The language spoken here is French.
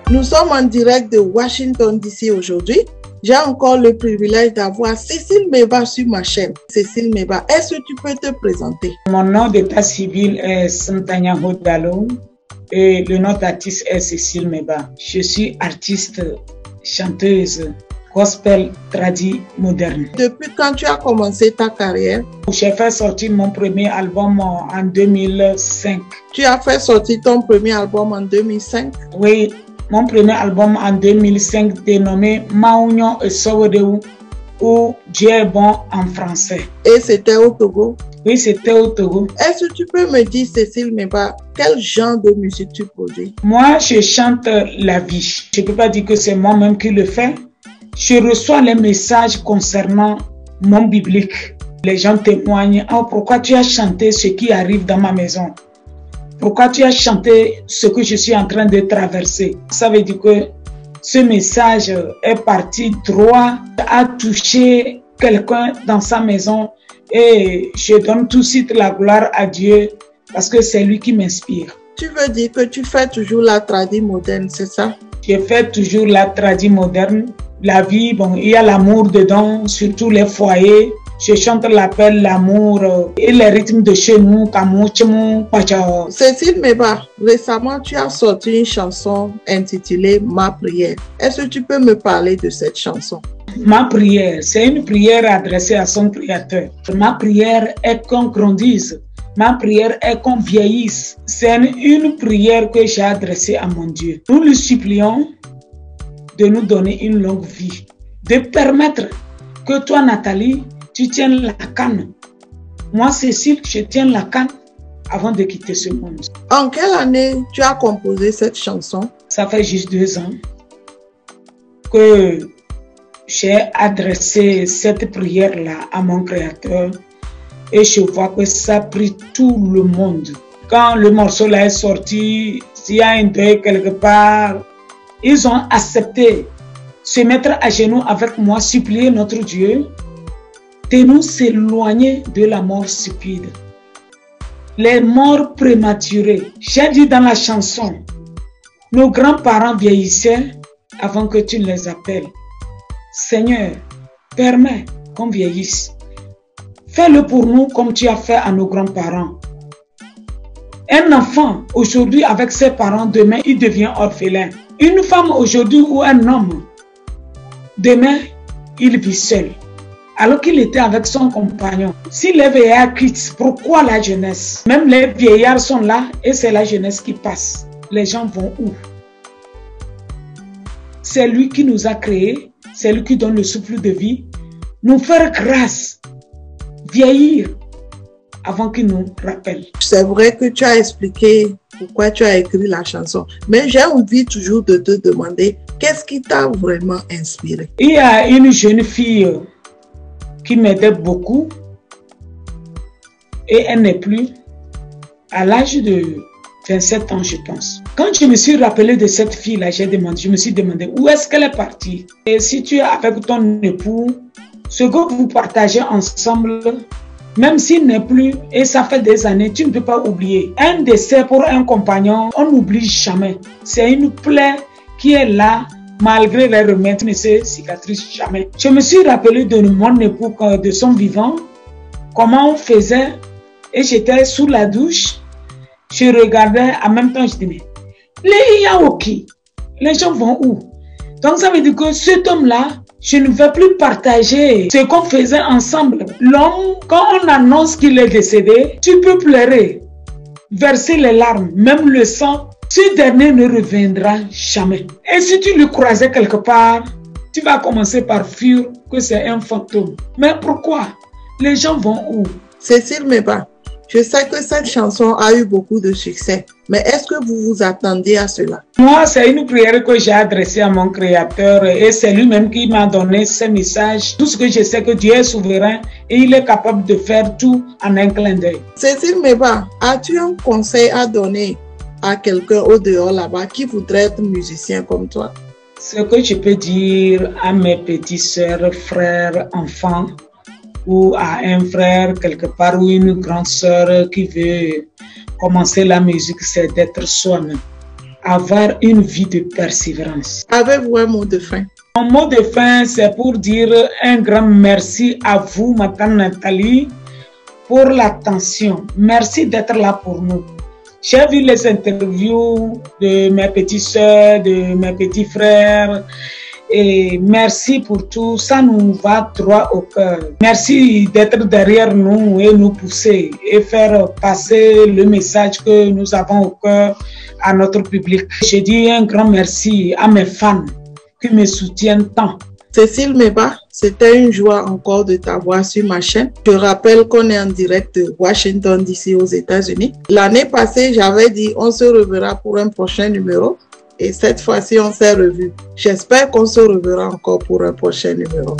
Nous sommes en direct de Washington DC aujourd'hui. J'ai encore le privilège d'avoir Cécile Meba sur ma chaîne. Cécile Meba, est-ce que tu peux te présenter? Mon nom d'état civil est Santanya Hodalo et le nom d'artiste est Cécile Meba. Je suis artiste, chanteuse, gospel tradi moderne. Depuis quand tu as commencé ta carrière? J'ai fait sortir mon premier album en 2005. Tu as fait sortir ton premier album en 2005? Oui, mon premier album en 2005 dénommé Maounion et Sowedeou ou Dieu est bon en français. Et c'était au Togo? Oui, c'était au Togo. Est-ce que tu peux me dire, Cécile Meba, quel genre de musique tu produis? Moi, je chante la vie. Je ne peux pas dire que c'est moi-même qui le fais. Je reçois les messages concernant mon biblique. Les gens témoignent. Oh, pourquoi tu as chanté ce qui arrive dans ma maison? Pourquoi tu as chanté ce que je suis en train de traverser? Ça veut dire que ce message est parti droit, a touché quelqu'un dans sa maison et je donne tout de suite la gloire à Dieu parce que c'est lui qui m'inspire. Tu veux dire que tu fais toujours la tradi moderne, c'est ça? Je fais toujours la tradi moderne. La vie, bon, il y a l'amour dedans, surtout les foyers. Je chante l'appel, l'amour et les rythmes de chez nous, Cécile Meba, récemment tu as sorti une chanson intitulée Ma prière. Est-ce que tu peux me parler de cette chanson? Ma prière, c'est une prière adressée à son Créateur. Ma prière est qu'on grandisse. Ma prière est qu'on vieillisse. C'est une prière que j'ai adressée à mon Dieu. Nous lui supplions de nous donner une longue vie, de permettre que toi, Nathalie, tu tiennes la canne. Moi, Cécile, je tiens la canne avant de quitter ce monde. En quelle année tu as composé cette chanson? Ça fait juste 2 ans que j'ai adressé cette prière-là à mon Créateur et je vois que ça a pris tout le monde. Quand le morceau-là est sorti, s'il y a un deuil quelque part, ils ont accepté se mettre à genoux avec moi, supplier notre Dieu de nous s'éloigner de la mort stupide. Les morts prématurées. J'ai dit dans la chanson, nos grands-parents vieillissaient avant que tu les appelles. Seigneur, permets qu'on vieillisse. Fais-le pour nous comme tu as fait à nos grands-parents. Un enfant, aujourd'hui, avec ses parents, demain, il devient orphelin. Une femme, aujourd'hui, ou un homme, demain, il vit seul. Alors qu'il était avec son compagnon. Si les vieillards quittent, pourquoi la jeunesse? Même les vieillards sont là et c'est la jeunesse qui passe. Les gens vont où? C'est lui qui nous a créés, c'est lui qui donne le souffle de vie. Nous faire grâce, vieillir, avant qu'il nous rappelle. C'est vrai que tu as expliqué pourquoi tu as écrit la chanson, mais j'ai envie toujours de te demander, qu'est-ce qui t'a vraiment inspiré? Il y a une jeune fille qui m'aidait beaucoup et elle n'est plus à l'âge de 27 ans, je pense. Quand je me suis rappelé de cette fille-là, je me suis demandé où est-ce qu'elle est partie. Et si tu es avec ton époux, ce que vous partagez ensemble, même s'il n'est plus, et ça fait des années, tu ne peux pas oublier. Un décès pour un compagnon, on n'oublie jamais. C'est une plaie qui est là, malgré les remèdes, ne se cicatrise jamais. Je me suis rappelé de mon époux, de son vivant, comment on faisait, et j'étais sous la douche, je regardais, en même temps, je disais, les Yaoki, les gens vont où? Donc ça veut dire que cet homme-là, je ne vais plus partager ce qu'on faisait ensemble. L'homme, quand on annonce qu'il est décédé, tu peux pleurer, verser les larmes, même le sang. Ce dernier ne reviendra jamais. Et si tu le croisais quelque part, tu vas commencer par fuir que c'est un fantôme. Mais pourquoi? Les gens vont où? Cécile Meba, je sais que cette chanson a eu beaucoup de succès, mais est-ce que vous vous attendiez à cela? Moi, c'est une prière que j'ai adressée à mon Créateur et c'est lui-même qui m'a donné ce message. Tout ce que je sais que Dieu est souverain et il est capable de faire tout en un clin d'œil. Cécile Meba, as-tu un conseil à donner à quelqu'un au dehors là-bas qui voudrait être musicien comme toi? Ce que je peux dire à mes petites sœurs, frères, enfants, ou à un frère quelque part ou une grande sœur qui veut commencer la musique, c'est d'être soi-même. avoir une vie de persévérance. Avez-vous un mot de fin? Mon mot de fin, c'est pour dire un grand merci à vous, Madame Nathalie, pour l'attention. Merci d'être là pour nous. J'ai vu les interviews de mes petites soeurs, de mes petits frères. Et merci pour tout, ça nous va droit au cœur. Merci d'être derrière nous et nous pousser et faire passer le message que nous avons au cœur à notre public. Je dis un grand merci à mes fans qui me soutiennent tant. Cécile Meba, c'était une joie encore de t'avoir sur ma chaîne. Je rappelle qu'on est en direct de Washington DC aux États-Unis. L'année passée, j'avais dit on se reverra pour un prochain numéro. Et cette fois-ci, on s'est revus. J'espère qu'on se reverra encore pour un prochain numéro.